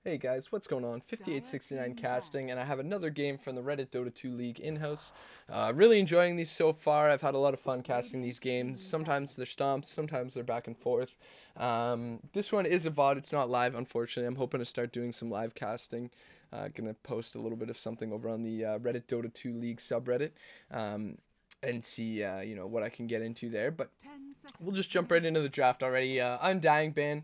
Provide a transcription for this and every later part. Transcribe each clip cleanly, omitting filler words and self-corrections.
Hey guys, what's going on? 5869 casting, and I have another game from the RD2L League in-house. Really enjoying these so far. I've had a lot of fun casting these games. Sometimes they're stomps, sometimes they're back and forth. This one is a VOD, it's not live, unfortunately. I'm hoping to start doing some live casting. Gonna post a little bit of something over on the RD2L League subreddit. And see, what I can get into there. But we'll just jump right into the draft already. Undying ban.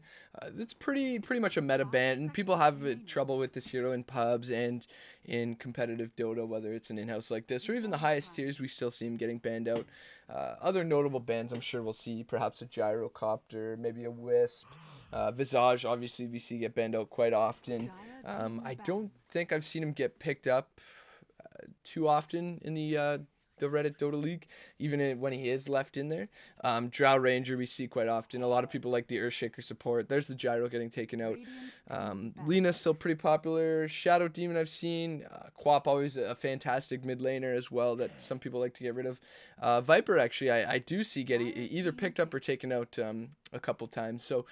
It's pretty much a meta ban, and people have trouble with this hero in pubs and in competitive Dota, whether it's an in-house like this or even the highest tiers. We still see him getting banned out. Other notable bans, I'm sure we'll see perhaps a gyrocopter, maybe a wisp. Visage, obviously, we see get banned out quite often. I don't think I've seen him get picked up too often in the RD2L League, even when he is left in there. Drow Ranger we see quite often. A lot of people like the Earthshaker support. There's the Gyro getting taken out. Lena's still pretty popular. Shadow Demon I've seen. Quap always a fantastic mid laner as well that some people like to get rid of. Viper actually I do see get either picked up or taken out a couple times. So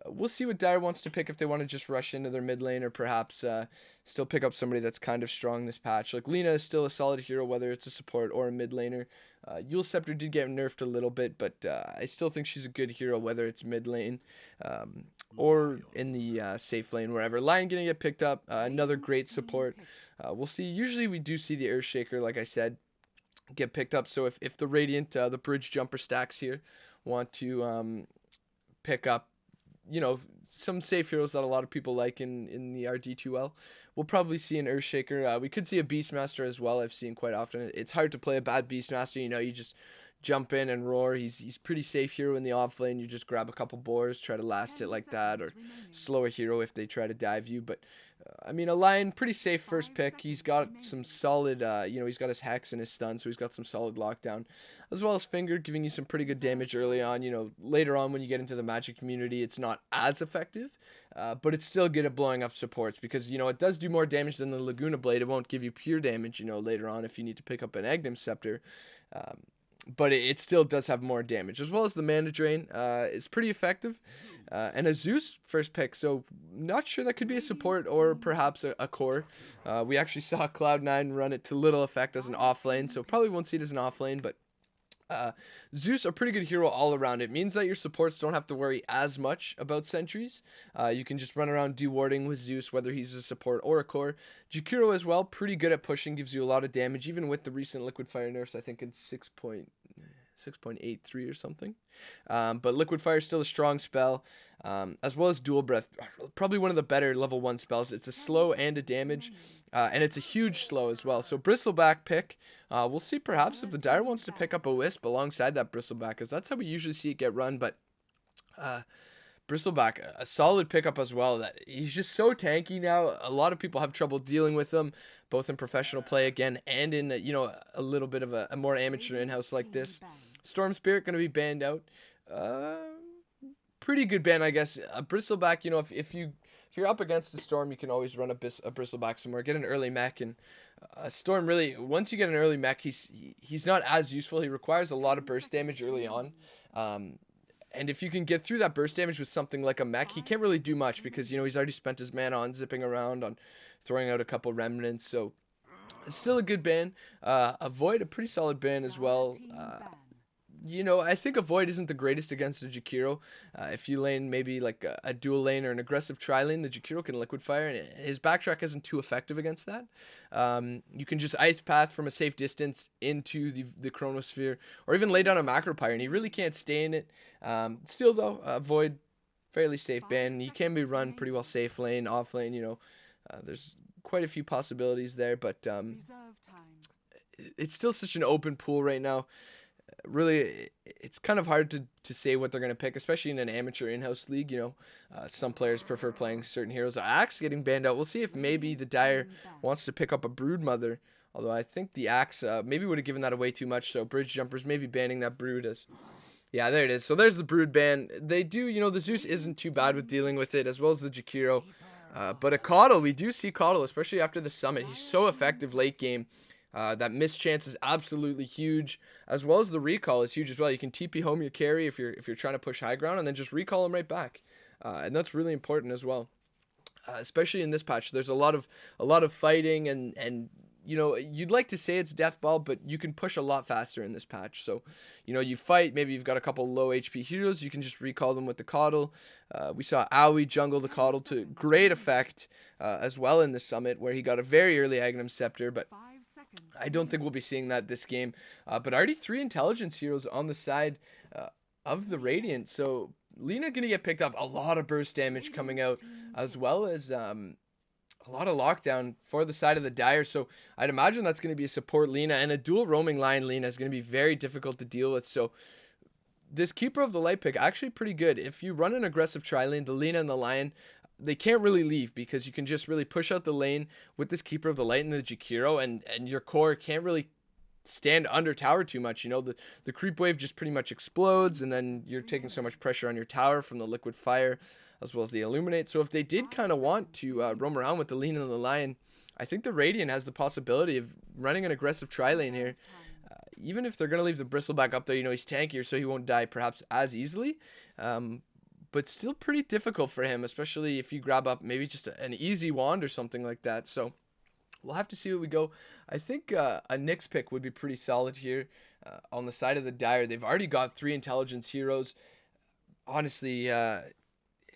we'll see what Dire wants to pick, if they want to just rush into their mid lane or perhaps still pick up somebody that's kind of strong this patch. Like Lena is still a solid hero, whether it's a support or a mid laner. Yule Scepter did get nerfed a little bit, but I still think she's a good hero, whether it's mid lane or in the safe lane, wherever. Lion gonna get picked up, another great support. We'll see. Usually we do see the Earthshaker, like I said, get picked up. So if the Radiant, the Bridge Jumper stacks here want to pick up, some safe heroes that a lot of people like in the RD2L, we'll probably see an Earthshaker. We could see a Beastmaster as well. I've seen quite often. It's hard to play a bad Beastmaster. You just jump in and roar. He's pretty safe hero in the off lane. You just grab a couple boars, try to last it like that, or slow a hero if they try to dive you. But a Lion, pretty safe first pick. He's got some solid, he's got his Hex and his stun, so he's got some solid lockdown, as well as Finger, giving you some pretty good damage early on. Later on when you get into the Magic community, it's not as effective, but it's still good at blowing up supports because, it does do more damage than the Laguna Blade. It won't give you pure damage, later on if you need to pick up an Aghanim Scepter. But it still does have more damage, as well as the Mana Drain. It's pretty effective. And a Zeus first pick, so not sure that could be a support or perhaps a core. We actually saw Cloud9 run it to little effect as an offlane, so probably won't see it as an offlane, but Zeus, a pretty good hero all around. It means that your supports don't have to worry as much about sentries. You can just run around dewarding with Zeus, whether he's a support or a core. Jakiro as well, pretty good at pushing, gives you a lot of damage, even with the recent Liquid Fire nerfs. I think it's 6.83 or something. But Liquid Fire is still a strong spell, as well as Dual Breath. Probably one of the better level 1 spells. It's a slow and a damage, and it's a huge slow as well. So Bristleback pick. We'll see perhaps if the Dire wants to pick up a Wisp alongside that Bristleback, because that's how we usually see it get run. But Bristleback, a solid pickup as well. That he's just so tanky now. A lot of people have trouble dealing with him, both in professional play again and in a little bit of a more amateur in-house like this. Storm Spirit going to be banned out. Pretty good ban, I guess. A Bristleback, if you're up against the Storm, you can always run a Bristleback somewhere. Get an early mech, and Storm really, once you get an early mech, he's not as useful. He requires a lot of burst damage early on. And if you can get through that burst damage with something like a mech, he can't really do much because, he's already spent his mana on zipping around, on throwing out a couple remnants. So it's still a good ban. Avoid, a pretty solid ban as well. I think Avoid isn't the greatest against a Jakiro. If you lane maybe like a dual lane or an aggressive tri-lane, the Jakiro can Liquid Fire, and his backtrack isn't too effective against that. You can just Ice Path from a safe distance into the Chronosphere, or even lay down a Macro Pyre, and he really can't stay in it. Still though, Avoid, fairly safe ban. He can be run pretty well safe lane, off lane, there's quite a few possibilities there, but it's still such an open pool right now. Really, it's kind of hard to say what they're going to pick, especially in an amateur in-house league. Some players prefer playing certain heroes. Axe getting banned out. We'll see if maybe the Dire wants to pick up a Brood Mother, although I think the Axe maybe would have given that away too much, so Bridge Jumpers maybe banning that Brood as... Yeah, there it is. So there's the Brood ban. They do, the Zeus isn't too bad with dealing with it, as well as the Jakiro. But a Caudle, we do see Caudle, especially after the summit. He's so effective late game. That miss chance is absolutely huge, as well as the recall is huge as well. You can TP home your carry if you're trying to push high ground, and then just recall him right back, and that's really important as well. especially in this patch. There's a lot of fighting, and you know, you'd like to say it's death ball, but you can push a lot faster in this patch. So, you know, you fight, maybe you've got a couple low HP heroes, you can just recall them with the coddle. We saw Aoi jungle the coddle to great effect as well in the summit, where he got a very early Agnum Scepter, but I don't think we'll be seeing that this game. But already 3 intelligence heroes on the side of the Radiant, so Lina gonna get picked up. A lot of burst damage coming out, as well as a lot of lockdown for the side of the Dire. So I'd imagine that's going to be a support Lina, and a dual roaming line Lina is going to be very difficult to deal with. So this Keeper of the Light pick actually pretty good. If you run an aggressive tri-lane, the Lina and the Lion, they can't really leave, because you can just really push out the lane with this Keeper of the Light and the Jakiro, and your core can't really stand under tower too much. You know, the creep wave just pretty much explodes, and then you're taking so much pressure on your tower from the liquid fire as well as the illuminate. So if they did kind of want to roam around with the Lina and the Lion, I think the Radiant has the possibility of running an aggressive tri-lane here. Even if they're going to leave the Bristleback up there, you know, he's tankier, so he won't die perhaps as easily. But still pretty difficult for him, especially if you grab up maybe just an easy wand or something like that. So we'll have to see what we go. I think a Nyx pick would be pretty solid here on the side of the Dire. They've already got 3 intelligence heroes. Honestly,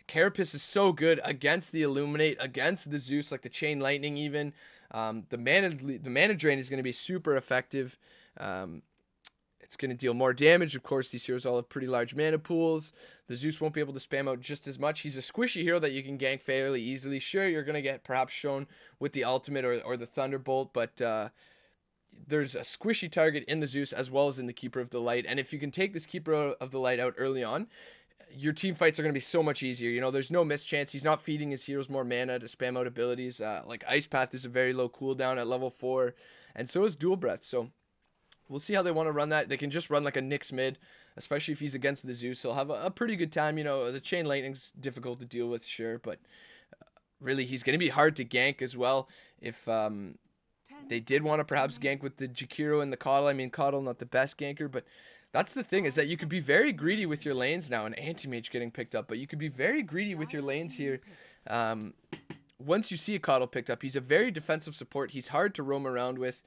Carapace is so good against the Illuminate, against the Zeus, like the Chain Lightning even. The mana drain is going to be super effective. It's going to deal more damage. Of course, these heroes all have pretty large mana pools. The Zeus won't be able to spam out just as much. He's a squishy hero that you can gank fairly easily. Sure, you're going to get perhaps shown with the ultimate or the Thunderbolt, but there's a squishy target in the Zeus as well as in the Keeper of the Light. And if you can take this Keeper of the Light out early on, your team fights are going to be so much easier. You know, there's no mischance. He's not feeding his heroes more mana to spam out abilities. Like Ice Path is a very low cooldown at level 4, and so is Dual Breath. So we'll see how they want to run that. They can just run like a Nyx mid, especially if he's against the Zeus. He'll have a pretty good time. You know, the Chain Lightning's difficult to deal with, sure, but really he's going to be hard to gank as well. If they did want to perhaps gank with the Jakiro and the Coddle. I mean, Coddle not the best ganker, but that's the thing, is that you could be very greedy with your lanes now. An Anti-Mage getting picked up, but you could be very greedy with your lanes here. Once you see a Coddle picked up, he's a very defensive support. He's hard to roam around with.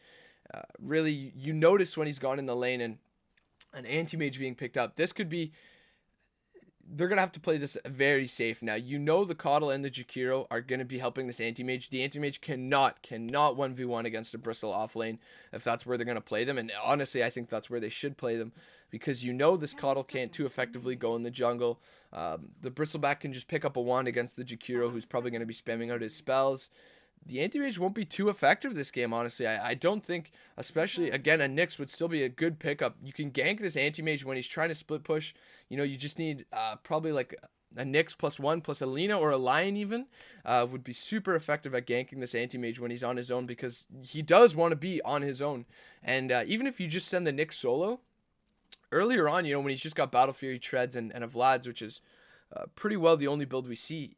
Really, you notice when he's gone in the lane, and an Anti-Mage being picked up. This could be... They're going to have to play this very safe now. You know the Coddle and the Jakiro are going to be helping this Anti-Mage. The Anti-Mage cannot 1v1 against a Bristle off lane if that's where they're going to play them. And honestly, I think that's where they should play them, because you know this Coddle can't too effectively go in the jungle. The Bristleback can just pick up a wand against the Jakiro, who's probably going to be spamming out his spells. The Anti-Mage won't be too effective this game, honestly. I don't think, especially, again, a Nyx would still be a good pickup. You can gank this Anti-Mage when he's trying to split push. You know, you just need probably like a Nyx +1 plus a Lina or a Lion even would be super effective at ganking this Anti-Mage when he's on his own, because he does want to be on his own. And even if you just send the Nyx solo, earlier on, you know, when he's just got Battle Fury Treads and a Vlad's, which is pretty well the only build we see,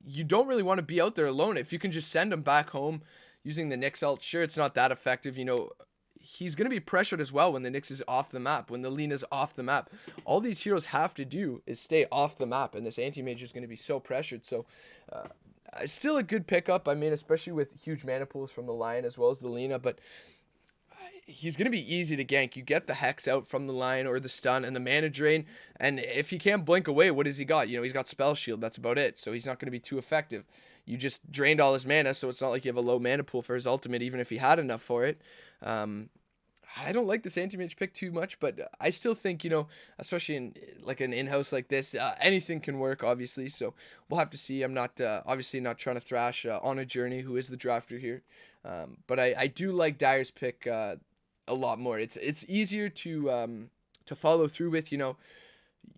you don't really want to be out there alone. If you can just send him back home using the Nyx ult, sure, it's not that effective. You know, he's going to be pressured as well when the Nyx is off the map, when the Lina's off the map. All these heroes have to do is stay off the map, and this Anti-Mage is going to be so pressured. So, still a good pickup, I mean, especially with huge mana pools from the Lion as well as the Lina, but he's going to be easy to gank. You get the Hex out from the Lion or the stun and the mana drain, and if he can't blink away, what has he got? You know, he's got Spell Shield, that's about it, so he's not going to be too effective. You just drained all his mana, so it's not like you have a low mana pool for his ultimate, even if he had enough for it. I don't like this Anti-Mage pick too much, but I still think, you know, especially in like an in-house like this, anything can work, obviously, so we'll have to see. I'm not, obviously not trying to thrash On a Journey, who is the drafter here, but I do like Dire's pick a lot more. It's easier to follow through with. You know,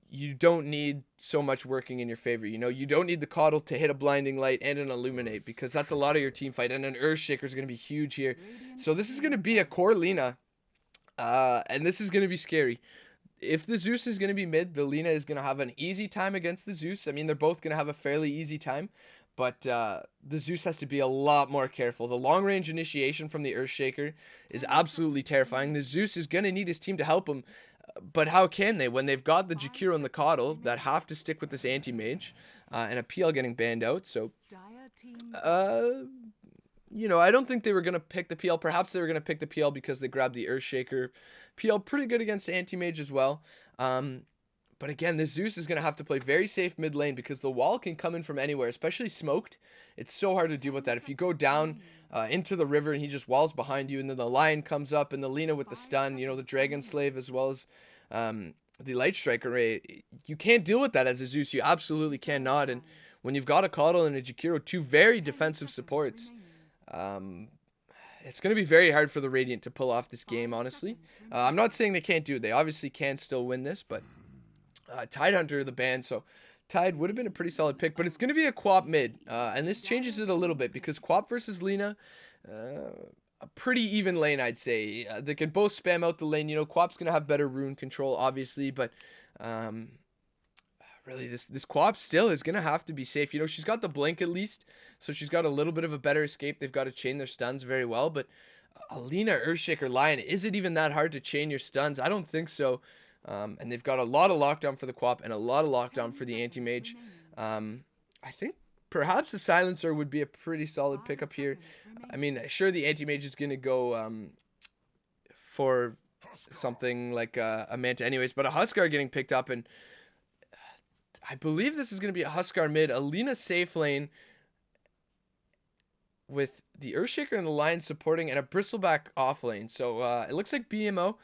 you don't need so much working in your favor. You know, you don't need the Coddle to hit a Blinding Light and an Illuminate, because that's a lot of your team fight, and an Earthshaker is going to be huge here. So this is going to be a core Lina, and this is going to be scary. If the Zeus is going to be mid, the Lina is going to have an easy time against the Zeus. I mean, they're both going to have a fairly easy time, but the Zeus has to be a lot more careful. The long-range initiation from the Earthshaker is absolutely terrifying. The Zeus is going to need his team to help him, but how can they when they've got the Jakiro and the Coddle that have to stick with this Anti-Mage, and a PL getting banned out? So You know, I don't think they were going to pick the PL. Perhaps they were going to pick the PL because they grabbed the Earthshaker. PL pretty good against Anti-Mage as well. But again, this Zeus is going to have to play very safe mid lane because the wall can come in from anywhere, especially smoked. It's so hard to deal with that. If you go down into the river and he just walls behind you, and then the Lion comes up and the Lina with the stun, you know, the Dragon Slave as well as the Light Striker Ray, you can't deal with that as a Zeus. You absolutely cannot. And when you've got a Coddle and a Jakiro, two very defensive supports, it's going to be very hard for the Radiant to pull off this game, honestly. I'm not saying they can't do it. They obviously can still win this, but Tidehunter, the ban, so Tide would have been a pretty solid pick, but it's going to be a Quap mid, and this changes it a little bit because Quap versus Lina, a pretty even lane, I'd say. They can both spam out the lane. You know, Quap's going to have better rune control, obviously, but really, this Quap still is going to have to be safe. You know, she's got the blink at least, so she's got a little bit of a better escape. They've got to chain their stuns very well, but a Lina, Earthshaker, Lion, is it even that hard to chain your stuns? I don't think so. And they've got a lot of lockdown for the Quap and a lot of lockdown for the Anti-Mage. I think perhaps a Silencer would be a pretty solid pickup here. I mean, sure, the Anti-Mage is going to go for something like a Manta anyways, but a Huskar getting picked up, and I believe this is going to be a Huskar mid, a Lina safe lane with the Earthshaker and the Lion supporting, and a Bristleback off lane. So it looks like BMO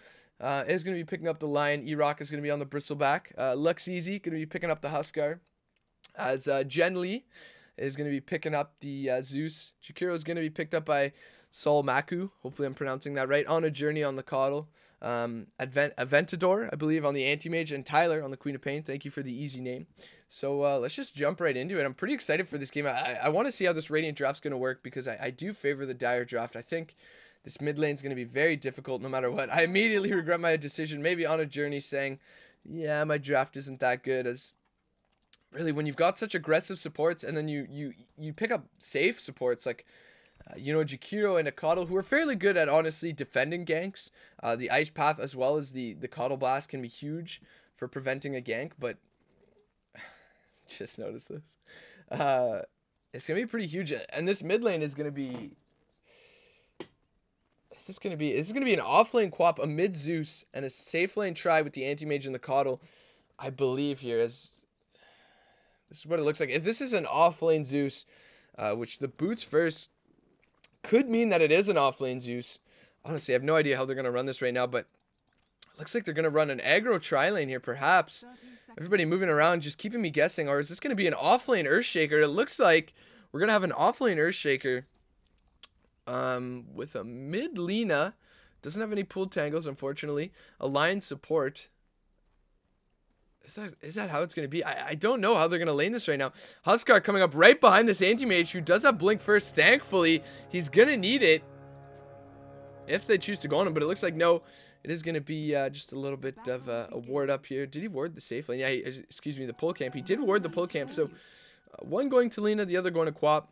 is going to be picking up the Lion. Erock is going to be on the Bristleback. Lux Easy going to be picking up the Huskar. As Jen Lee is going to be picking up the Zeus. Jakiro is going to be picked up by Sol Maku. Hopefully I'm pronouncing that right. On a Journey on the Coddle. Aventador, I believe, on the Anti-Mage. And Tyler on the Queen of Pain. Thank you for the easy name. So let's just jump right into it. I'm pretty excited for this game. I want to see how this Radiant draft's going to work because I do favor the Dire draft. I think this mid lane is going to be very difficult no matter what. I immediately regret my decision, maybe on a Journey, saying, yeah, my draft isn't that good. As really, when you've got such aggressive supports and then you pick up safe supports like, you know, Jakiro and a Coddle, who are fairly good at, honestly, defending ganks. The Ice Path as well as the Coddle Blast can be huge for preventing a gank, but just notice this. It's going to be pretty huge, and this mid lane is going to be... This is going to be an off-lane Quap, a mid-Zeus, and a safe lane try with the Anti-Mage and the Coddle, I believe here. This is what it looks like. If this is an off-lane Zeus, which the boots first could mean that it is an off-lane Zeus. Honestly, I have no idea how they're going to run this right now, but it looks like they're going to run an aggro tri-lane here, perhaps. Everybody moving around, just keeping me guessing. Or is this going to be an off-lane Earthshaker? It looks like we're going to have an off-lane Earthshaker. With a mid Lina, doesn't have any pooled tangles, unfortunately. A Lion support. Is that how it's going to be? I don't know how they're going to lane this right now. Huskar coming up right behind this Anti-Mage, who does have blink first. Thankfully, he's going to need it if they choose to go on him, but it looks like no. It is going to be just a little bit of a ward up here. Did he ward the safe lane? Yeah, excuse me, the pull camp. He did ward the pull camp, so one going to Lina, the other going to Quap.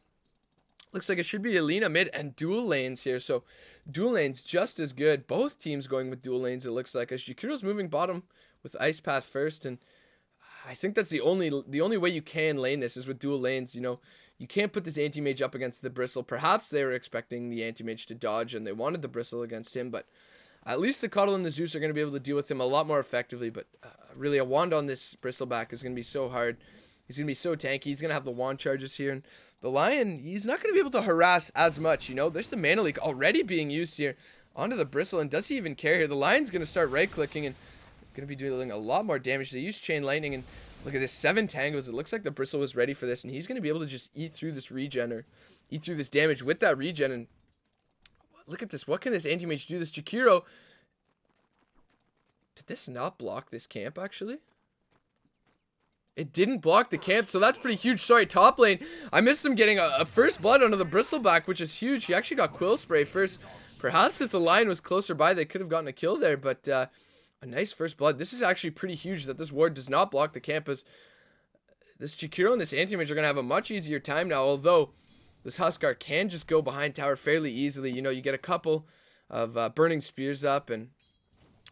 Looks like it should be a Lina mid and dual lanes here. So dual lanes just as good. Both teams going with dual lanes, it looks like. As Jakiro's moving bottom with Ice Path first. And I think that's the only way you can lane this is with dual lanes. You know, you can't put this Anti-Mage up against the Bristle. Perhaps they were expecting the Anti-Mage to dodge and they wanted the Bristle against him. But at least the Coddle and the Zeus are going to be able to deal with him a lot more effectively. But really, a wand on this Bristleback is going to be so hard. He's going to be so tanky. He's going to have the wand charges here. And the Lion, he's not going to be able to harass as much, you know. There's the Mana Leak already being used here onto the Bristle. And does he even care here? The Lion's going to start right-clicking and going to be doing a lot more damage. They use Chain Lightning. And look at this, 7 tangos. It looks like the Bristle was ready for this. And he's going to be able to just eat through this regen or eat through this damage with that regen. And look at this. What can this Anti-Mage do? This Jakiro. Did this not block this camp, actually? It didn't block the camp, so that's pretty huge. Sorry, top lane. I missed him getting a first blood onto the Bristleback, which is huge. He actually got Quill Spray first. Perhaps if the Lion was closer by, they could have gotten a kill there, but a nice first blood. This is actually pretty huge that this ward does not block the camp, as this Jakiro and this Anti-Mage are going to have a much easier time now, although this Huskar can just go behind tower fairly easily. You know, you get a couple of burning spears up, and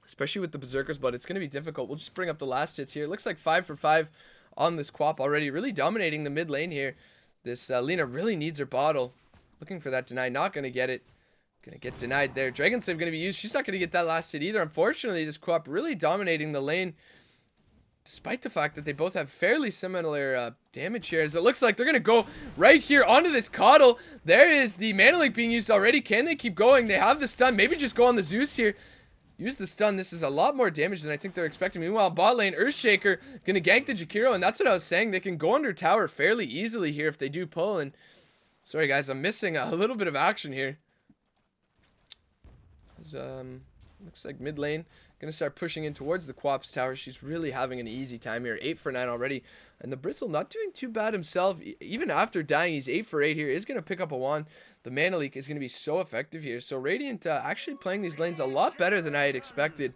especially with the Berserker's Blood, it's going to be difficult. We'll just bring up the last hits here. It looks like 5 for 5 on this Quap already, really dominating the mid lane here. This Lina really needs her bottle. Looking for that deny. Not going to get it. Going to get denied there. Dragon Slave going to be used. She's not going to get that last hit either. Unfortunately, this co-op really dominating the lane. Despite the fact that they both have fairly similar damage shares. It looks like they're going to go right here onto this Coddle. There is the Mana Leak being used already. Can they keep going? They have the stun. Maybe just go on the Zeus here. Use the stun. This is a lot more damage than I think they're expecting. Meanwhile, bot lane, Earthshaker going to gank the Jakiro. And that's what I was saying. They can go under tower fairly easily here if they do pull. And sorry, guys. I'm missing a little bit of action here. Looks like mid lane. Gonna start pushing in towards the Quap's tower. She's really having an easy time here. 8 for 9 already. And the Bristle not doing too bad himself. Even after dying, he's 8 for 8 here. Is gonna pick up a wand. The Mana Leak is gonna be so effective here. So Radiant actually playing these lanes a lot better than I had expected.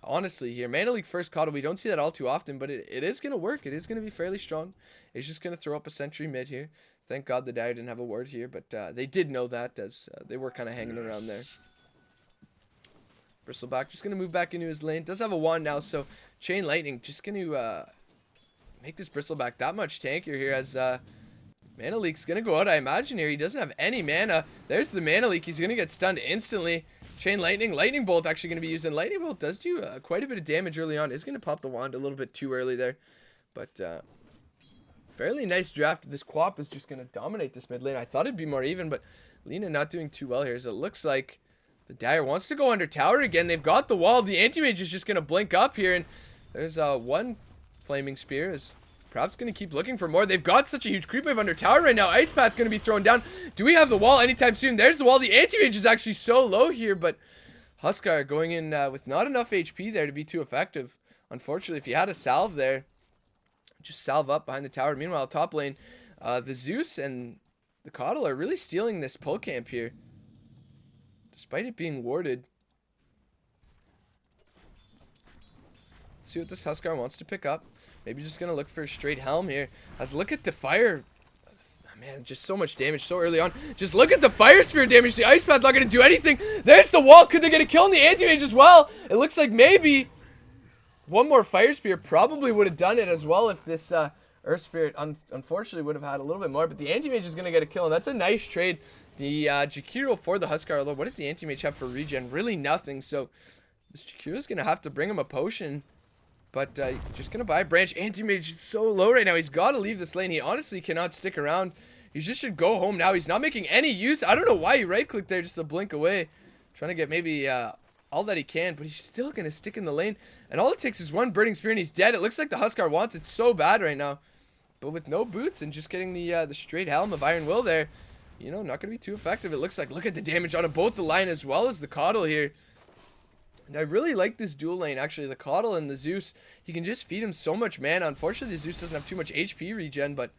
Honestly here. Mana Leak first Coddle. We don't see that all too often, but it is gonna work. It is gonna be fairly strong. It's just gonna throw up a sentry mid here. Thank God the Dire didn't have a ward here, but they did know that as they were kind of hanging around there. Bristleback just going to move back into his lane. Does have a wand now, so Chain Lightning just going to make this Bristleback that much tankier here as Mana Leak's going to go out, I imagine here. He doesn't have any mana. There's the Mana Leak. He's going to get stunned instantly. Chain Lightning. Lightning Bolt actually going to be used, and Lightning Bolt does do quite a bit of damage early on. Is going to pop the wand a little bit too early there, but fairly nice draft. This Quap is just going to dominate this mid lane. I thought it'd be more even, but Lina not doing too well here as it looks like the Dire wants to go under tower again. They've got the wall. The Anti-Mage is just going to blink up here. And there's one Flaming Spear is perhaps going to keep looking for more. They've got such a huge creep wave under tower right now. Ice Path's going to be thrown down. Do we have the wall anytime soon? There's the wall. The Anti-Mage is actually so low here. But Huskar going in with not enough HP there to be too effective. Unfortunately, if you had a salve there, just salve up behind the tower. Meanwhile, top lane, the Zeus and the Coddle are really stealing this pull camp here. Despite it being warded. Let's see what this Huskar wants to pick up. Maybe just going to look for a straight helm here. Let's look at the fire. Man, just so much damage so early on. Just look at the Fire Spear damage. The Ice Path not going to do anything. There's the wall. Could they get a kill on the Anti-Mage as well? It looks like maybe one more Fire Spear probably would have done it as well if this Earth Spirit unfortunately would have had a little bit more. But the Anti-Mage is going to get a kill, and that's a nice trade. The Jakiro for the Huskar, although what does the Anti-Mage have for regen? Really nothing, so this Jakiro is going to have to bring him a potion. But just going to buy a branch. Anti-Mage is so low right now. He's got to leave this lane. He honestly cannot stick around. He just should go home now. He's not making any use. I don't know why he right-clicked there just to blink away. Trying to get maybe all that he can, but he's still going to stick in the lane. And all it takes is one Burning Spear and he's dead. It looks like the Huskar wants it so bad right now. But with no boots and just getting the straight helm of Iron Will there, you know, not going to be too effective. It looks like, look at the damage on both the line as well as the Coddle here. And I really like this dual lane, actually. The Coddle and the Zeus, he can just feed him so much mana. Unfortunately, the Zeus doesn't have too much HP regen, but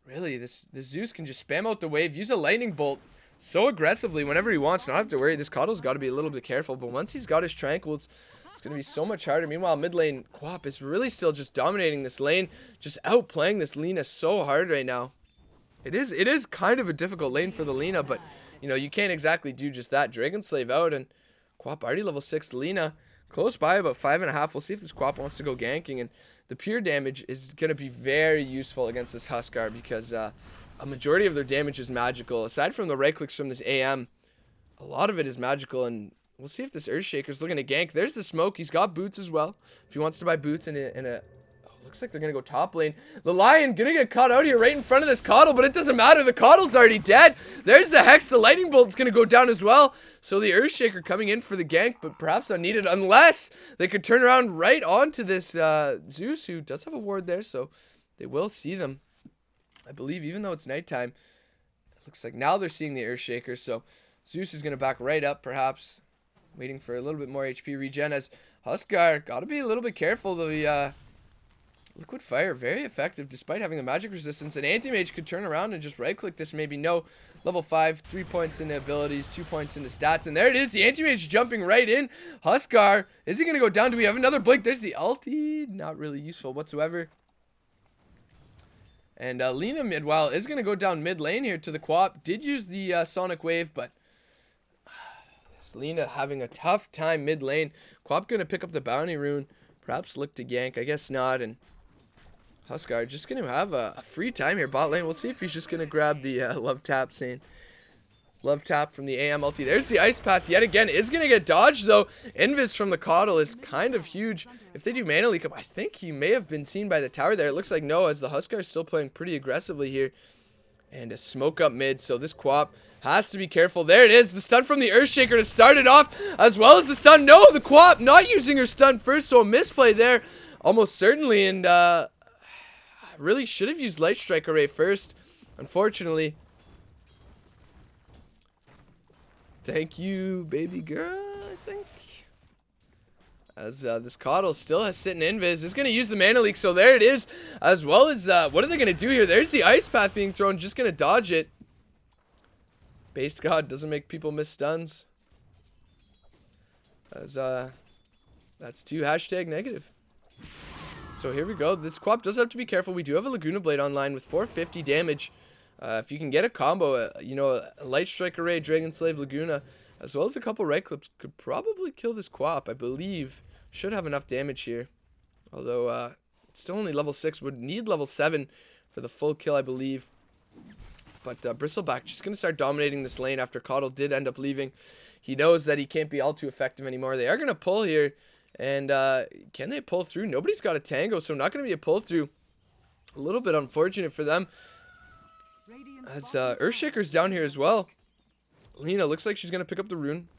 really, the Zeus can just spam out the wave, use a Lightning Bolt so aggressively whenever he wants. Not have to worry. This Coddle's got to be a little bit careful, but once he's got his Tranquils, it's going to be so much harder. Meanwhile, mid lane, Quap is really still just dominating this lane, just outplaying this Lina so hard right now. It is kind of a difficult lane for the Lina, but, you know, you can't exactly do just that. Dragon Slave out, and Quap already level 6. Lina close by, about 5.5. We'll see if this Quap wants to go ganking, and the pure damage is going to be very useful against this Huskar because a majority of their damage is magical. Aside from the right clicks from this AM, a lot of it is magical, and we'll see if this Earthshaker's looking to gank. There's the smoke. He's got boots as well. If he wants to buy boots in a looks like they're going to go top lane. The Lion going to get caught out here right in front of this Coddle, but it doesn't matter. The Coddle's already dead. There's the Hex. The Lightning Bolt's going to go down as well. So the Earthshaker coming in for the gank, but perhaps unneeded unless they could turn around right onto this Zeus, who does have a ward there, so they will see them. I believe, even though it's nighttime, it looks like now they're seeing the Earthshaker, so Zeus is going to back right up, perhaps waiting for a little bit more HP regen as Huskar got to be a little bit careful. The Liquid Fire, very effective despite having the magic resistance. An Anti-Mage could turn around and just right-click this, maybe no. Level 5, 3 points into abilities, 2 points into stats. And there it is, the Anti-Mage jumping right in. Huskar, is he going to go down? Do we have another blink? There's the ulti, not really useful whatsoever. And Lina, meanwhile, is going to go down mid lane here to the Quap. Did use the Sonic Wave, but Lina having a tough time mid lane. Quap going to pick up the Bounty Rune. Perhaps look to gank. I guess not. And Huskar just going to have a free time here bot lane. We'll see if he's just going to grab the love tap scene. Love tap from the AM ulti. There's the ice path yet again. Is going to get dodged though. Invis from the Coddle is kind of huge. If they do mana leak up, I think he may have been seen by the tower there. It looks like no, as the Huskar is still playing pretty aggressively here. And a smoke up mid, so this Quap has to be careful. There it is, the stun from the Earthshaker to start it off, as well as the stun. No, the Quap not using her stun first, so a misplay there, almost certainly. And really should have used Light Strike Array first, unfortunately. Thank you, baby girl, I think. As this Coddle still has sitting invis, is going to use the mana leak, so there it is. As well as, what are they going to do here? There's the ice path being thrown, just going to dodge it. Base God doesn't make people miss stuns. As, that's 2 negative. So here we go. This Quap does have to be careful. We do have a Laguna Blade online with 450 damage. If you can get a combo, you know, a Light Strike Array, Dragon Slave, Laguna, as well as a couple right clips, could probably kill this Quap, I believe. Should have enough damage here. Although, still only level 6. Would need level 7 for the full kill, I believe. But Bristleback just going to start dominating this lane after Coddle did end up leaving. He knows that he can't be all too effective anymore. They are going to pull here. And can they pull through? Nobody's got a tango, so not going to be a pull through. A little bit unfortunate for them. As Earthshaker's down here as well. Lena looks like she's going to pick up the rune.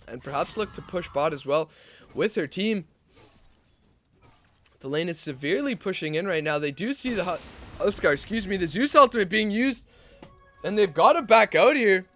And perhaps look to push bot as well with her team. The lane is severely pushing in right now. They do see the the Zeus ultimate being used. And they've got to back out here.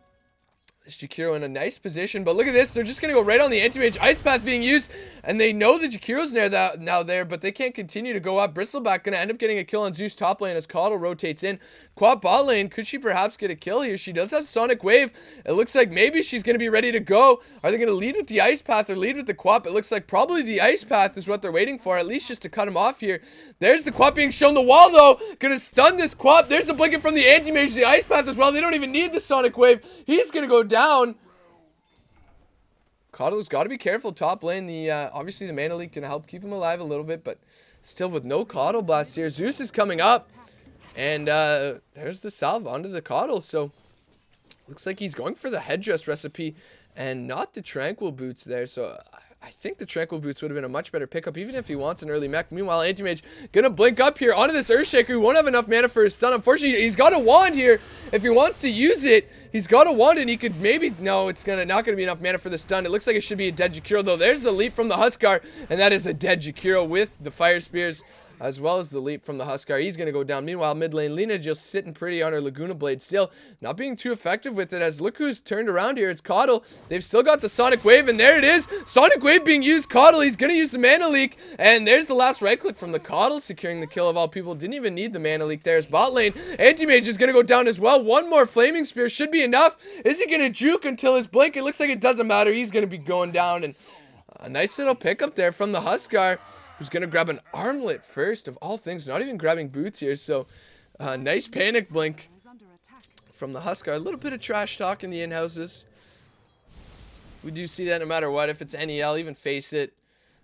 This Jakiro in a nice position, but look at this. They're just going to go right on the anti-mage. Ice Path being used, and they know the Jakiro's now there, but they can't continue to go up. Bristleback going to end up getting a kill on Zeus top lane as Coddle rotates in. Quap bot lane, could she perhaps get a kill here? She does have Sonic Wave. It looks like maybe she's going to be ready to go. Are they going to lead with the Ice Path or lead with the Quap? It looks like probably the Ice Path is what they're waiting for, at least just to cut him off here. There's the Quap being shown. The wall, though, going to stun this Quap. There's the blanket from the anti-mage, the Ice Path as well. They don't even need the Sonic Wave. He's going to go down. Coddle's got to be careful top lane. Obviously the mana leak can help keep him alive a little bit, but still with no Coddle blast here. Zeus is coming up, and there's the salve onto the Coddle. So looks like he's going for the headdress recipe and not the tranquil boots there. So I think the tranquil boots would have been a much better pickup, even if he wants an early mech. Meanwhile, Anti-Mage gonna blink up here onto this Earthshaker, who won't have enough mana for his stun. Unfortunately, he's got a wand here. If he wants to use it, he's got a wand, and he could maybe... No, it's not gonna be enough mana for the stun. It looks like it should be a dead Jakiro, though. There's the leap from the Huskar, and that is a dead Jakiro with the Fire Spears, as well as the leap from the Huskar. He's going to go down. Meanwhile, mid lane, Lena just sitting pretty on her Laguna Blade still. Not being too effective with it, as look who's turned around here. It's Coddle. They've still got the Sonic Wave, and there it is. Sonic Wave being used. Coddle, he's going to use the mana leak. And there's the last right click from the Coddle, securing the kill of all people. Didn't even need the mana leak. There's bot lane. Anti-Mage is going to go down as well. One more Flaming Spear should be enough. Is he going to juke until his blink? It looks like it doesn't matter. He's going to be going down. And a nice little pickup there from the Huskar, who's going to grab an armlet first of all things, not even grabbing boots here. So nice panic blink from the Huskar. A little bit of trash talk in the in-houses. We do see that no matter what, if it's NEL, even face it.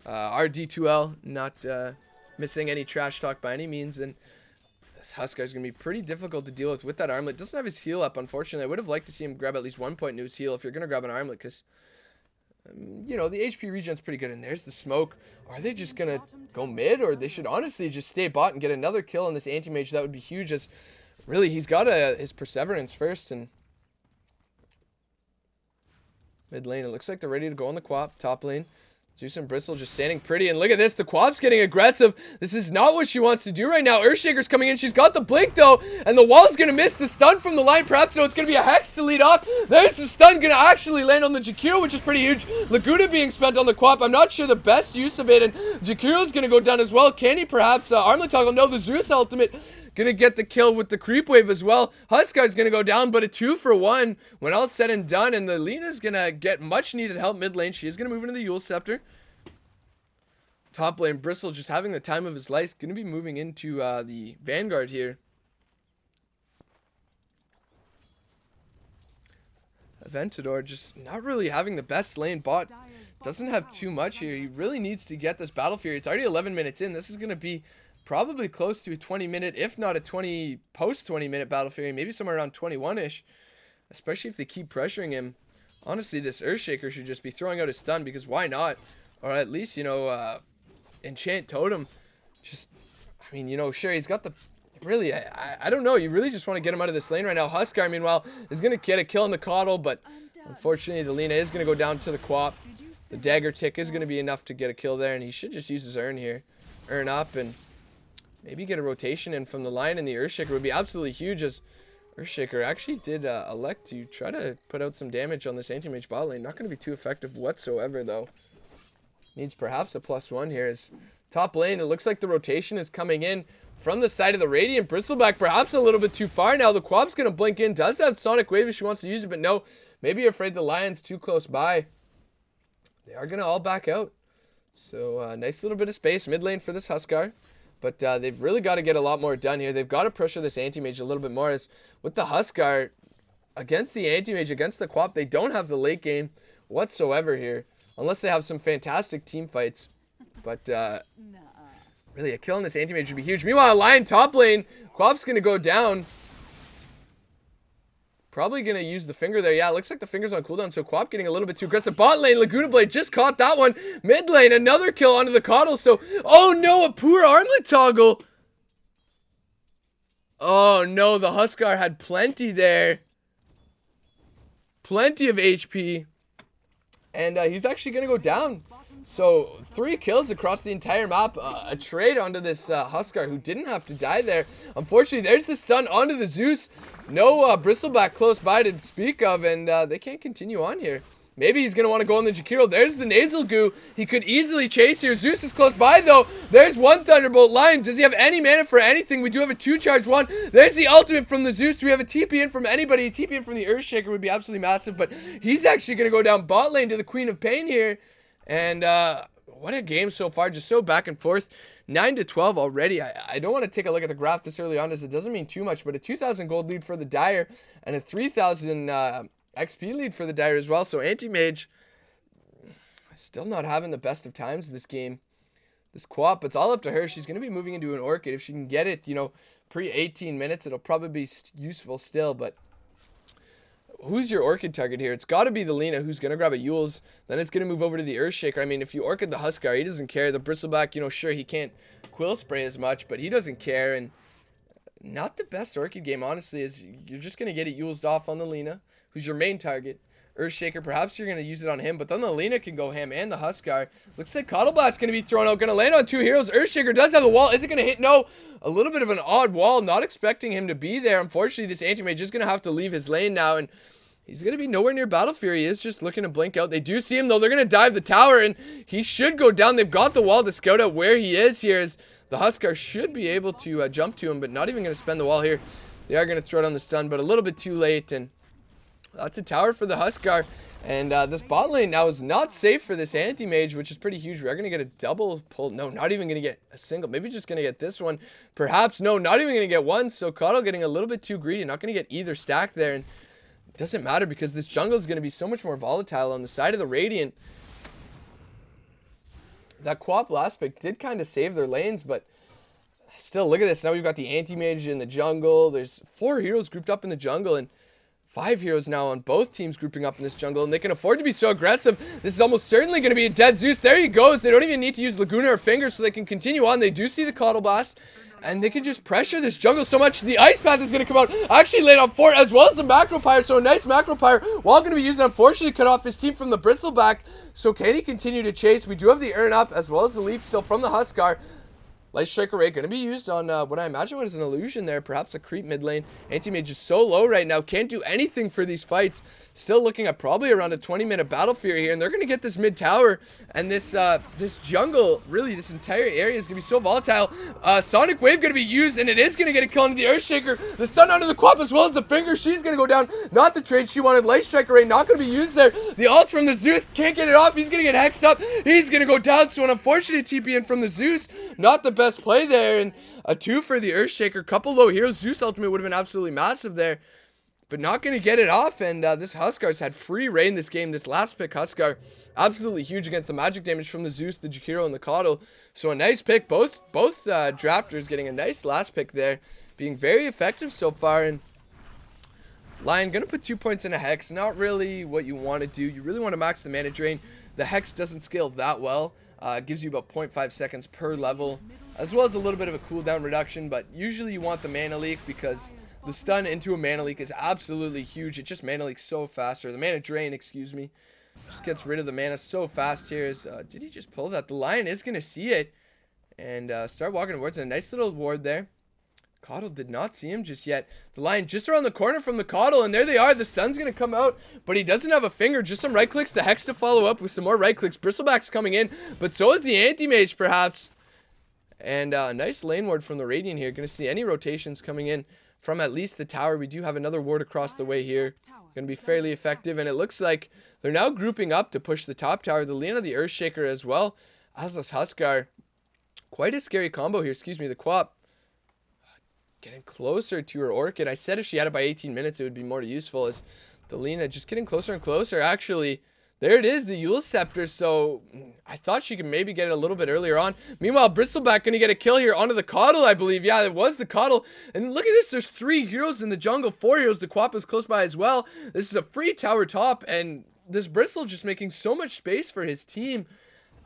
RD2L, not missing any trash talk by any means. And this Huskar is going to be pretty difficult to deal with that armlet. Doesn't have his heal up, unfortunately. I would have liked to see him grab at least 1 point into his heal if you're going to grab an armlet, because you know, the HP regen's pretty good. And there's the smoke. Are they just gonna go mid, or they should honestly just stay bot and get another kill on this anti-mage? That would be huge, as really he's got his perseverance first. And mid lane, it looks like they're ready to go on the Quap. Top lane, Zeus and Bristle just standing pretty, and look at this, the Quap's getting aggressive. This is not what she wants to do right now. Earthshaker's coming in. She's got the blink though, and the wall's gonna miss the stun from the line. Perhaps no, it's gonna be a hex to lead off. There's the stun, gonna actually land on the Jakiro, which is pretty huge. Laguna being spent on the Quap. I'm not sure the best use of it, and Jakiro's gonna go down as well. Can he perhaps armlet toggle? No, the Zeus ultimate gonna get the kill with the creep wave as well. Huskar's gonna go down, but a 2-for-1 when all's said and done, and the Lena's gonna get much needed help mid lane. She is gonna move into the Yule Scepter. Top lane, Bristle just having the time of his life. Gonna be moving into the Vanguard here. Aventador just not really having the best lane. Bot doesn't have too much here. He really needs to get this Battle Fury. It's already 11 minutes in. This is gonna be probably close to a 20-minute, if not a post 20-minute Battle Fury, maybe somewhere around 21-ish, especially if they keep pressuring him. Honestly, this Earthshaker should just be throwing out his stun, because why not? Or at least, you know, enchant Totem. Just, I mean, you know, sure, he's got the... Really, I don't know. You really just want to get him out of this lane right now. Huskar, meanwhile, is going to get a kill on the Coddle, but unfortunately, the Lina is going to go down to the Quap. The Dagger Tick is going to be enough to get a kill there, and he should just use his Urn here. Urn up, and maybe get a rotation in from the line, and the Earthshaker would be absolutely huge, as Earthshaker actually did elect to try to put out some damage on this anti-mage bot lane. Not going to be too effective whatsoever, though. Needs perhaps a +1 here. As top lane, it looks like the rotation is coming in from the side of the Radiant. Bristleback perhaps a little bit too far now. The Quap's going to blink in. Does have Sonic Wave if she wants to use it, but no. Maybe afraid the Lion's too close by. They are going to all back out. So, nice little bit of space mid lane for this Huskar. But they've really got to get a lot more done here. They've got to pressure this Anti-Mage a little bit more. As with the Huskar, against the Anti-Mage, against the Quap, they don't have the late game whatsoever here. Unless they have some fantastic team fights. But, really, a kill on this Anti-Mage would be huge. Meanwhile, Lion top lane. Quap's going to go down. Probably going to use the finger there. Yeah, it looks like the finger's on cooldown, so Quap getting a little bit too aggressive. Bot lane, Laguna Blade just caught that one. Mid lane, another kill onto the Coddle. So, oh no, a poor armlet toggle. Oh no, the Huskar had plenty there. Plenty of HP. And he's actually going to go down. So, 3 kills across the entire map. A trade onto this Huskar who didn't have to die there. Unfortunately, there's the stun onto the Zeus. No Bristleback close by to speak of, and they can't continue on here. Maybe he's going to want to go on the Jakiro. There's the Nasal Goo. He could easily chase here. Zeus is close by, though. There's one Thunderbolt. Lion, does he have any mana for anything? We do have a 2-charge one. There's the ultimate from the Zeus. Do we have a TP in from anybody? A TP in from the Earthshaker would be absolutely massive, but he's actually going to go down bot lane to the Queen of Pain here. And what a game so far. Just so back and forth. 9-12 already. I don't want to take a look at the graph this early on, as it doesn't mean too much, but a 2,000 gold lead for the Dire and a 3,000 XP lead for the Dire as well. So Anti-Mage still not having the best of times this game. This Quap, it's all up to her. She's going to be moving into an Orchid. If she can get it, you know, pre-18 minutes, it'll probably be useful still, but who's your Orchid target here? It's got to be the Lina, who's going to grab a Yule's. Then it's going to move over to the Earthshaker. I mean, if you Orchid the Huskar, he doesn't care. The Bristleback, you know, sure, he can't Quill Spray as much, but he doesn't care. And not the best Orchid game, honestly, is you're just going to get it Yule's off on the Lina, who's your main target. Earthshaker, perhaps you're going to use it on him, but then the Lina can go ham and the Huskar. Looks like Coddle Blast going to be thrown out, going to land on 2 heroes. Earthshaker does have a wall. Is it going to hit? No. A little bit of an odd wall. Not expecting him to be there. Unfortunately, this Anti-Mage is going to have to leave his lane now, and he's going to be nowhere near Battle Fury. He is just looking to blink out. They do see him, though. They're going to dive the tower, and he should go down. They've got the wall to scout out where he is here, as the Huskar should be able to jump to him, but not even going to spend the wall here. They are going to throw it on the stun, but a little bit too late, and that's a tower for the Huskar. And this bot lane now is not safe for this Anti-Mage, which is pretty huge. We are going to get a double pull. No, not even going to get a single. Maybe just going to get this one. Perhaps. No, not even going to get one. So Coddle getting a little bit too greedy. Not going to get either stack there. And it doesn't matter, because this jungle is going to be so much more volatile on the side of the Radiant. That Quap last pick did kind of save their lanes, but still, look at this. Now we've got the Anti-Mage in the jungle. There's 4 heroes grouped up in the jungle, and 5 heroes now on both teams grouping up in this jungle, and they can afford to be so aggressive. This is almost certainly going to be a dead Zeus. There he goes. They don't even need to use Laguna or Finger, so they can continue on. They do see the Coddle Blast, and they can just pressure this jungle so much. The Ice Path is going to come out. Actually laid on 4, as well as the Macro Pyre, so a nice Macro Pyre. While going to be used, unfortunately, cut off his team from the Bristleback. So can he continue to chase? We do have the Urn up, as well as the Leap still from the Huskar. Light Striker Ray going to be used on what I imagine was an illusion there. Perhaps a creep mid lane. Anti-Mage is so low right now. Can't do anything for these fights. Still looking at probably around a 20-minute Battle Fury here. And they're going to get this mid tower. And this this jungle, really, this entire area is going to be so volatile. Sonic Wave going to be used. And it is going to get a kill into the Earthshaker. The stun onto the Quap, as well as the Finger. She's going to go down. Not the trade she wanted. Light Striker Ray not going to be used there. The ult from the Zeus. Can't get it off. He's going to get hexed up. He's going to go down. So an unfortunate TP in from the Zeus. Not the best play there. And a 2 for the Earthshaker. Couple low heroes. Zeus ultimate would have been absolutely massive there. but not going to get it off. And this Huskar's had free reign this game. This last pick, Huskar, absolutely huge against the magic damage from the Zeus, the Jakiro, and the Coddle. So a nice pick. Both drafters getting a nice last pick there, being very effective so far. And Lion going to put 2 points in a Hex. Not really what you want to do. You really want to max the mana drain. The Hex doesn't scale that well. Gives you about 0.5 seconds per level, as well as a little bit of a cooldown reduction. But usually you want the mana leak, because the stun into a mana leak is absolutely huge. It just mana leaks so fast, or the mana drain, excuse me. Just gets rid of the mana so fast here. Did he just pull that? The Lion is going to see it and start walking towards it. A nice little ward there. Coddle did not see him just yet. The Lion just around the corner from the Coddle, and there they are. The sun's going to come out, but he doesn't have a finger. Just some right clicks. The Hex to follow up with some more right clicks. Bristleback's coming in, but so is the Anti-Mage, perhaps. And nice lane ward from the Radiant here. Going to see any rotations coming in from at least the tower. We do have another ward across the way here. Going to be fairly effective, and it looks like they're now grouping up to push the top tower. The Lena, the Earthshaker, as well as this Huskar. Quite a scary combo here. Excuse me, the Quap. Getting closer to her Orchid. I said if she had it by 18 minutes, it would be more useful. As the Lena just getting closer and closer. Actually, there it is, the Yule Scepter. So I thought she could maybe get it a little bit earlier on. Meanwhile, Bristleback going to get a kill here onto the Coddle, I believe. Yeah, it was the Coddle. And look at this. There's 3 heroes in the jungle. 4 heroes. The Quap is close by as well. This is a free tower top. And this Bristle just making so much space for his team.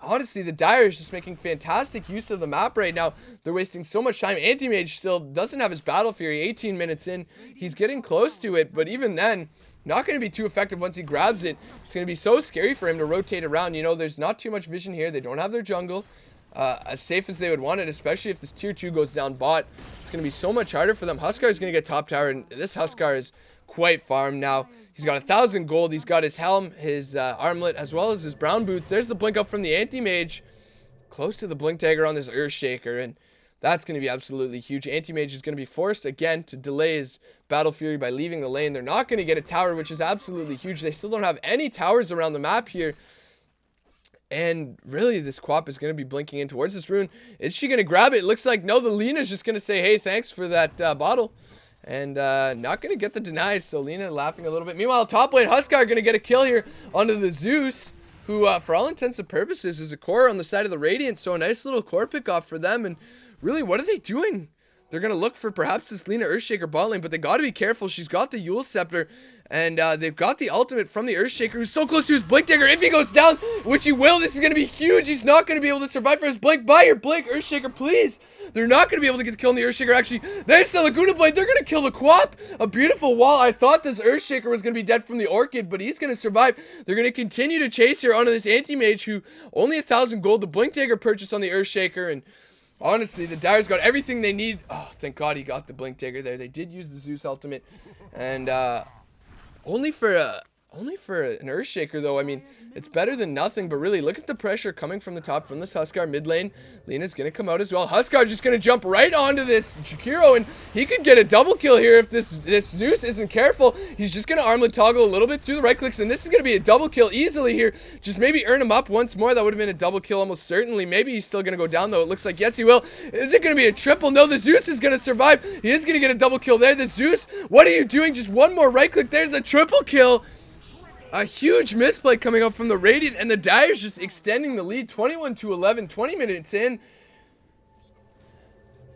Honestly, the Dire is just making fantastic use of the map right now. They're wasting so much time. Anti-Mage still doesn't have his Battle Fury. 18 minutes in. He's getting close to it. But even then, not going to be too effective once he grabs it. It's going to be so scary for him to rotate around. You know, there's not too much vision here. They don't have their jungle as safe as they would want it, especially if this tier 2 goes down bot. It's going to be so much harder for them. Huskar is going to get top tower, and this Huskar is quite farmed now. He's got 1,000 gold. He's got his helm, his armlet, as well as his brown boots. There's the blink up from the Anti-Mage. Close to the blink dagger on this Earthshaker, and that's going to be absolutely huge. Anti-Mage is going to be forced again to delay his Battle Fury by leaving the lane. They're not going to get a tower, which is absolutely huge. They still don't have any towers around the map here. And really, this Quap is going to be blinking in towards this rune. Is she going to grab it? It looks like no. The Lena's just going to say, hey, thanks for that bottle. And not going to get the deny. So Lena laughing a little bit. Meanwhile, top lane, Huskar going to get a kill here onto the Zeus, who for all intents and purposes is a core on the side of the Radiant. So a nice little core pick off for them. And really, what are they doing? They're going to look for perhaps this Lena Earthshaker bot lane, but they got to be careful. She's got the Yule Scepter, and they've got the ultimate from the Earthshaker, who's so close to his Blink Dagger. If he goes down, which he will, this is going to be huge. He's not going to be able to survive for his Blink. Buy your Blink, Earthshaker, please. They're not going to be able to get the kill on the Earthshaker, actually. There's the Laguna Blade. They're going to kill the Quap. A beautiful wall. I thought this Earthshaker was going to be dead from the Orchid, but he's going to survive. They're going to continue to chase here onto this Anti-Mage, who only 1,000 gold. The Blink Dagger purchase on the Earthshaker, and honestly, the Dire's got everything they need. Oh, thank God he got the Blink Dagger there. They did use the Zeus ultimate. And only for an Earthshaker, though. I mean, it's better than nothing. But really, look at the pressure coming from the top from this Huskar mid lane. Lena's going to come out as well. Huskar just going to jump right onto this Jakiro, and he could get a double kill here if this Zeus isn't careful. He's just going to armlet toggle a little bit through the right clicks, and this is going to be a double kill easily here. Just maybe earn him up once more. That would have been a double kill almost certainly. Maybe he's still going to go down, though. It looks like, yes, he will. Is it going to be a triple? No, the Zeus is going to survive. He is going to get a double kill there. The Zeus, what are you doing? Just one more right click. There's a triple kill. A huge misplay coming up from the Radiant, and the Dire's just extending the lead. 21-11, 20 minutes in.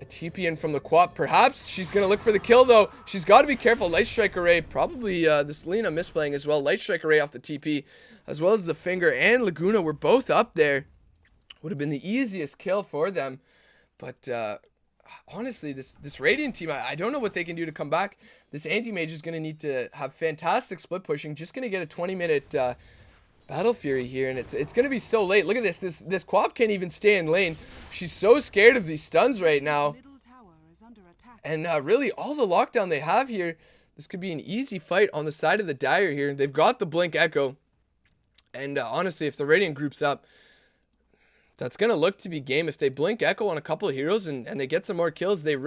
A TP in from the Quap. Perhaps she's going to look for the kill, though. She's got to be careful. Light Strike Array. Probably this Lena misplaying as well. Light Strike Array off the TP, as well as the Finger and Laguna were both up there. Would have been the easiest kill for them. But honestly, this Radiant team, I don't know what they can do to come back. This Anti-Mage is going to need to have fantastic split pushing. Just going to get a 20-minute Battle Fury here, and it's going to be so late. Look at this. This Quap can't even stay in lane. She's so scared of these stuns right now. And really, all the lockdown they have here, this could be an easy fight on the side of the Dire here. They've got the Blink Echo. And honestly, if the Radiant groups up, that's going to look to be game. If they Blink Echo on a couple of heroes and they get some more kills, they're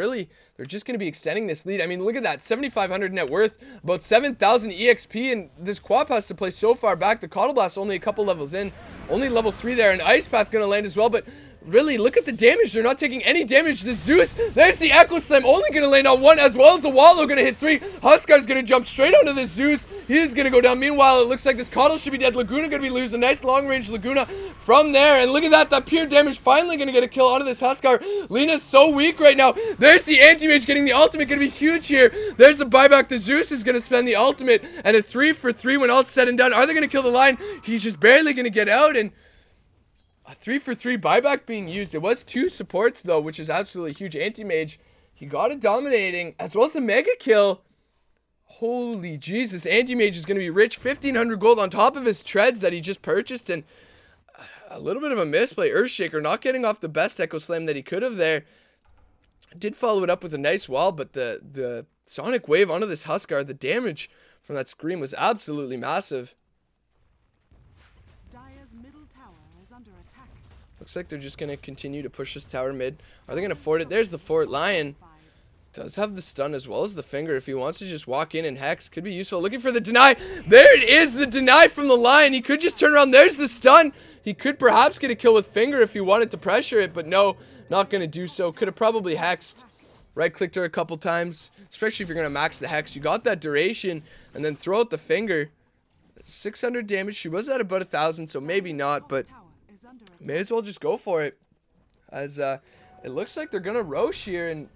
just going to be extending this lead. I mean, look at that. 7,500 net worth, about 7,000 EXP, and this Quap has to play so far back. The Coddle Blast only a couple levels in. Only level 3 there, and Ice Path going to land as well, but Really, look at the damage. They're not taking any damage. The Zeus, there's the Echo Slam, only going to land on 1, as well as the Wallow going to hit 3. Huskar's going to jump straight onto the Zeus. He is going to go down. Meanwhile, it looks like this Coddle should be dead. Laguna going to be losing. Nice long-range Laguna from there. And look at that. That pure damage finally going to get a kill onto this Huskar. Lena's so weak right now. There's the Anti-Mage getting the ultimate. Going to be huge here. There's the buyback. The Zeus is going to spend the ultimate. And a 3 for 3 when all's said and done. Are they going to kill the line? He's just barely going to get out. And a 3 for 3 buyback being used. It was 2 supports though, which is absolutely huge. Anti-Mage, he got it dominating, as well as a mega kill. Holy Jesus, Anti-Mage is going to be rich. 1,500 gold on top of his treads that he just purchased, and a little bit of a misplay. Earthshaker not getting off the best Echo Slam that he could have there. Did follow it up with a nice wall, but the Sonic Wave onto this Huskar, the damage from that Scream was absolutely massive. Looks like they're just going to continue to push this tower mid. Are they going to fort it? There's the fort. Lion does have the stun as well as the finger. If he wants to just walk in and hex, could be useful. Looking for the deny. There it is, the deny from the Lion. He could just turn around. There's the stun. He could perhaps get a kill with finger if he wanted to pressure it, but no, not going to do so. Could have probably hexed. Right-clicked her a couple times, especially if you're going to max the hex. You got that duration, and then throw out the finger. 600 damage. She was at about 1,000, so maybe not, but may as well just go for it, as it looks like they're gonna Roche here. And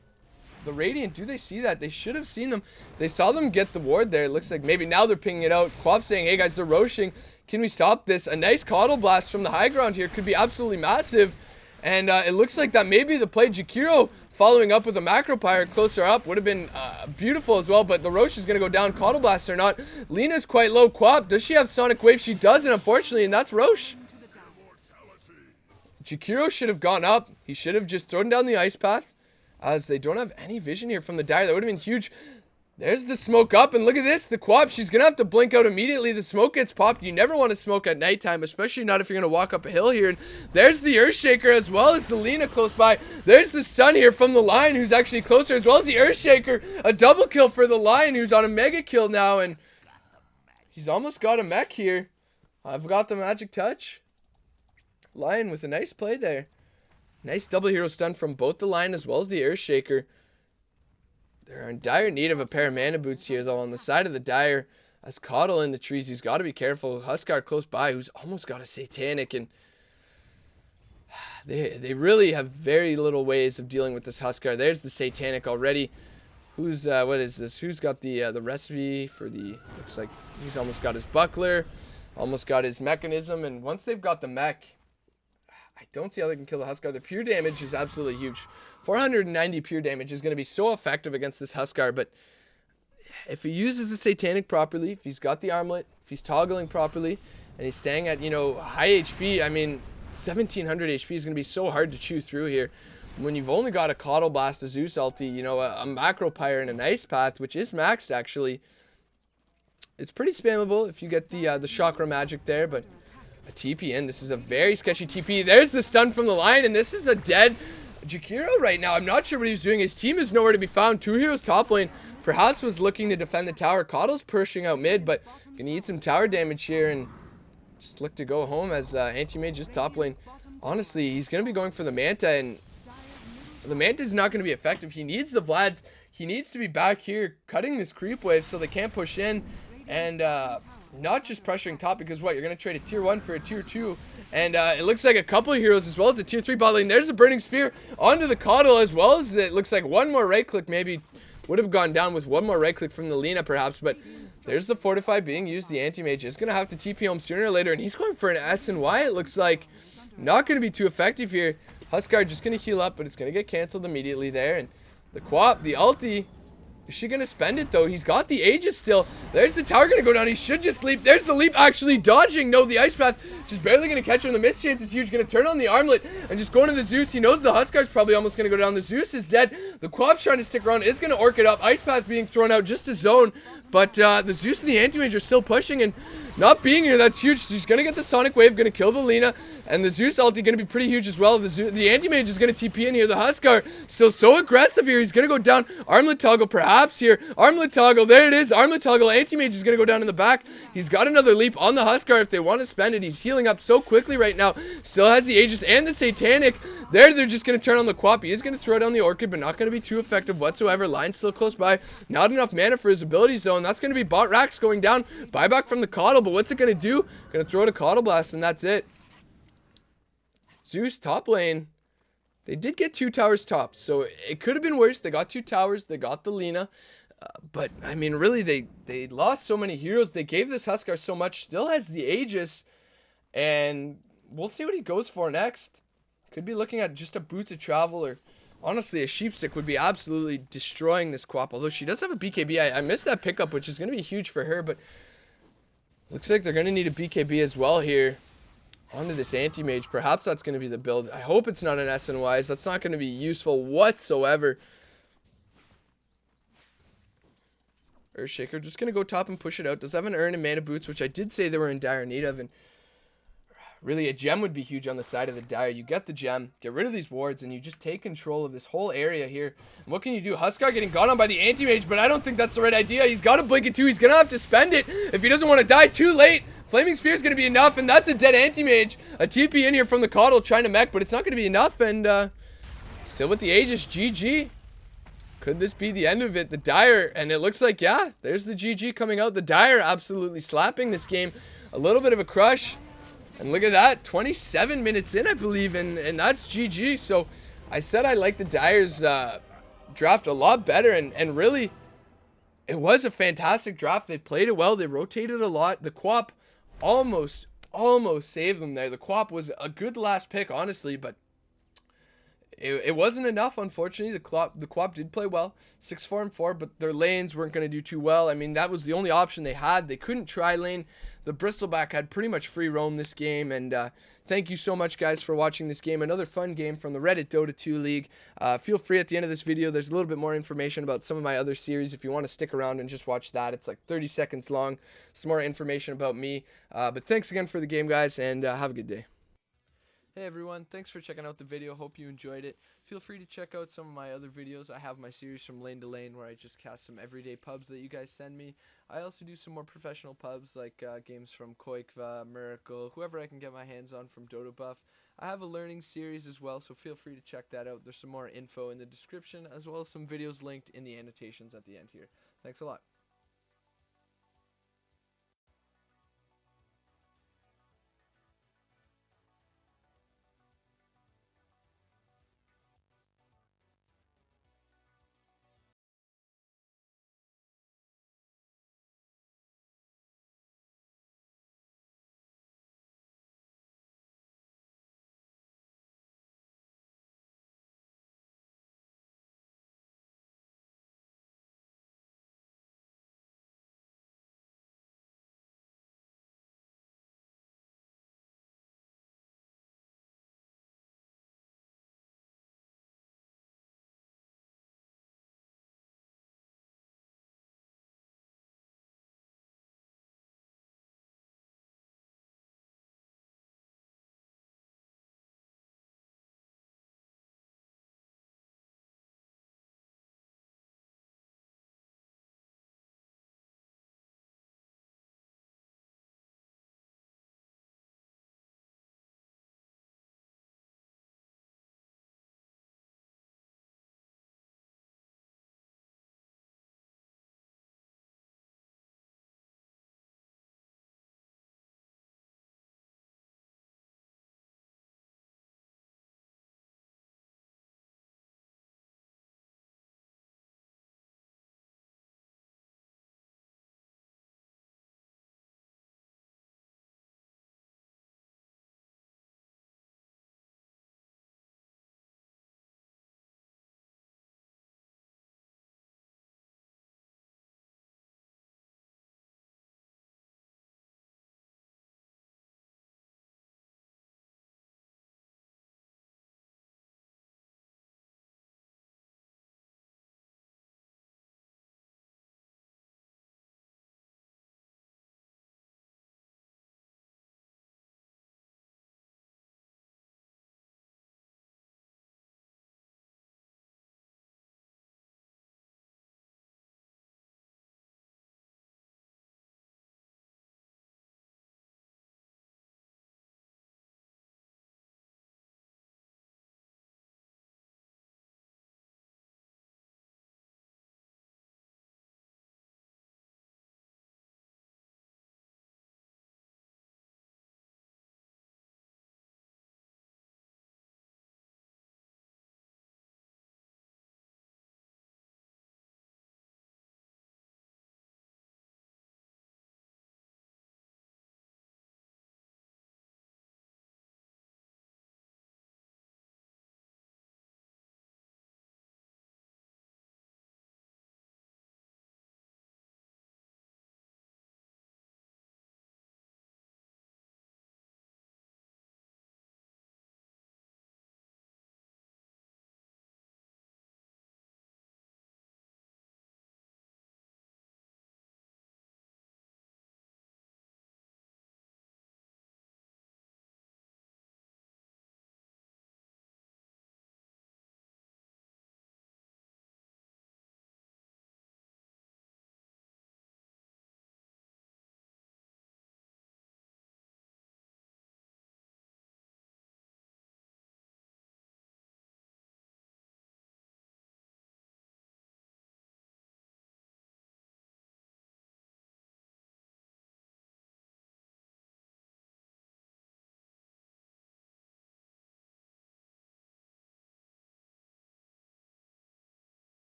the Radiant, do they see that? They should have seen them. They saw them get the ward there. It looks like maybe now they're pinging it out. Quap saying, hey guys, they're Roshing. Can we stop this? A nice Coddle Blast from the high ground here could be absolutely massive. And it looks like that may be the play. Jakiro following up with a Macro Pyre closer up would have been beautiful as well, but the Roche is going to go down. Coddle Blast or not. Lena's quite low. Quap, does she have Sonic Wave? She doesn't, unfortunately, and that's Roche. Jakiro should have gone up. He should have just thrown down the Ice Path, as they don't have any vision here from the Dire. That would have been huge. There's the smoke up, and look at this. The Quap, she's going to have to blink out immediately. The smoke gets popped. You never want to smoke at nighttime, especially not if you're going to walk up a hill here. And there's the Earthshaker, as well as the Lena close by. There's the stun here from the Lion, who's actually closer, as well as the Earthshaker. A double kill for the Lion, who's on a mega kill now, and he's almost got a mech here. I've got the magic touch. Lion with a nice play there. Nice double hero stun from both the Lion as well as the Earthshaker. They're in dire need of a pair of mana boots here, though, on the side of the Dire. As Coddle in the trees, he's got to be careful. Huskar close by, who's almost got a Satanic, and they really have very little ways of dealing with this Huskar. There's the Satanic already. Who's what is this? Who's got the recipe for the? Looks like he's almost got his buckler, almost got his mechanism, and once they've got the mech, I don't see how they can kill the Huskar. The pure damage is absolutely huge. 490 pure damage is going to be so effective against this Huskar, but if he uses the Satanic properly, if he's got the armlet, if he's toggling properly, and he's staying at, you know, high HP, I mean, 1700 HP is going to be so hard to chew through here. When you've only got a Coddle Blast, a Zeus ulti, you know, a Macro Pyre, and an Ice Path, which is maxed, actually, it's pretty spammable if you get the Chakra Magic there, but a TP in. This is a very sketchy TP. There's the stun from the Lion, and this is a dead Jakiro right now. I'm not sure what he's doing. His team is nowhere to be found. 2 heroes top lane. Perhaps was looking to defend the tower. Coddle's pushing out mid, but gonna eat some tower damage here and just look to go home as Anti-Mage just top lane. Honestly, he's gonna be going for the Manta, and the Manta is not gonna be effective. He needs the Vlads. He needs to be back here cutting this creep wave so they can't push in, and not just pressuring top, because what, you're going to trade a tier 1 for a tier 2, and it looks like a couple of heroes as well as a tier 3 bot lane. There's a Burning Spear onto the Coddle, as well as it looks like one more right click maybe would have gone down with one more right click from the Lena perhaps, but there's the Fortify being used. The Anti-Mage is going to have to TP home sooner or later, and he's going for an S and Y, it looks like. Not going to be too effective here. Huskar just going to heal up, but it's going to get cancelled immediately there, and the Quap, the ulti, is she going to spend it, though? He's got the Aegis still. There's the tower going to go down. He should just leap. There's the leap actually dodging. No, the Ice Path just barely going to catch him. The miss chance is huge. Going to turn on the armlet and just go into the Zeus. He knows the Huskar's probably almost going to go down. The Zeus is dead. The Quap's trying to stick around. Is going to orc it up. Ice Path being thrown out just to zone. But the Zeus and the Anti-Mage are still pushing, and not being here, that's huge. She's going to get the Sonic Wave, going to kill the Lena, and the Zeus ulti going to be pretty huge as well. The Anti-Mage is going to TP in here. The Huskar still so aggressive here. He's going to go down. Armlet toggle perhaps. perhaps here. Armlet toggle, there it is. Armlet toggle. Anti-Mage is going to go down in the back. He's got another leap on the Huskar if they want to spend it. He's healing up so quickly right now. Still has the Aegis and the Satanic. There, they're just going to turn on the Quap. He is going to throw down the Orchid, but not going to be too effective whatsoever. Line's still close by. Not enough mana for his abilities, though, and that's going to be bot racks going down. Buyback from the Coddle, but what's it going to do? Going to throw it a Coddle Blast, and that's it. Zeus top lane. They did get 2 towers top, so it could have been worse. They got 2 towers. They got the Lina. But, I mean, really, they lost so many heroes. They gave this Huskar so much. Still has the Aegis. And we'll see what he goes for next. Could be looking at just a Boots of Travel, or honestly, a Sheepstick would be absolutely destroying this Quap. Although she does have a BKB. I missed that pickup, which is going to be huge for her. But looks like they're going to need a BKB as well here. Onto this Anti-Mage. Perhaps that's going to be the build. I hope it's not an SNYs. That's not going to be useful whatsoever. Earthshaker just going to go top and push it out. Does have an Urn and Mana Boots, which I did say they were in dire need of. And really, a gem would be huge on the side of the dire. You get the gem, get rid of these wards, and you just take control of this whole area here. And what can you do? Huskar getting got on by the Anti-Mage, but I don't think that's the right idea. He's got to blink it too. He's going to have to spend it if he doesn't want to die too late. Flaming Spear is going to be enough, and that's a dead Anti-Mage. A TP in here from the Coddle trying to mech, but it's not going to be enough, and still with the Aegis. GG. Could this be the end of it? The Dire, and it looks like, yeah, there's the GG coming out. The Dire absolutely slapping this game. A little bit of a crush. And look at that, 27 minutes in, I believe, and that's GG. So I said I like the Dire's draft a lot better, and really, it was a fantastic draft. They played it well. They rotated a lot. The Quap almost saved them there. The Quap was a good last pick, honestly, but it wasn't enough, unfortunately. The Quap did play well, 6-4 and 4, but their lanes weren't going to do too well. I mean, that was the only option they had. They couldn't try lane. The Bristleback had pretty much free roam this game, and thank you so much, guys, for watching this game. Another fun game from the Reddit Dota 2 League. Feel free at the end of this video, there's a little bit more information about some of my other series. If you want to stick around and just watch that, it's like 30 seconds long. Some more information about me. But thanks again for the game, guys, and have a good day. Hey everyone, thanks for checking out the video. Hope you enjoyed it. Feel free to check out some of my other videos. I have my series from lane to lane where I just cast some everyday pubs that you guys send me. I also do some more professional pubs like games from Koikva, Miracle, whoever I can get my hands on from Dodo Buff. I have a learning series as well, so feel free to check that out. There's some more info in the description as well as some videos linked in the annotations at the end here. Thanks a lot.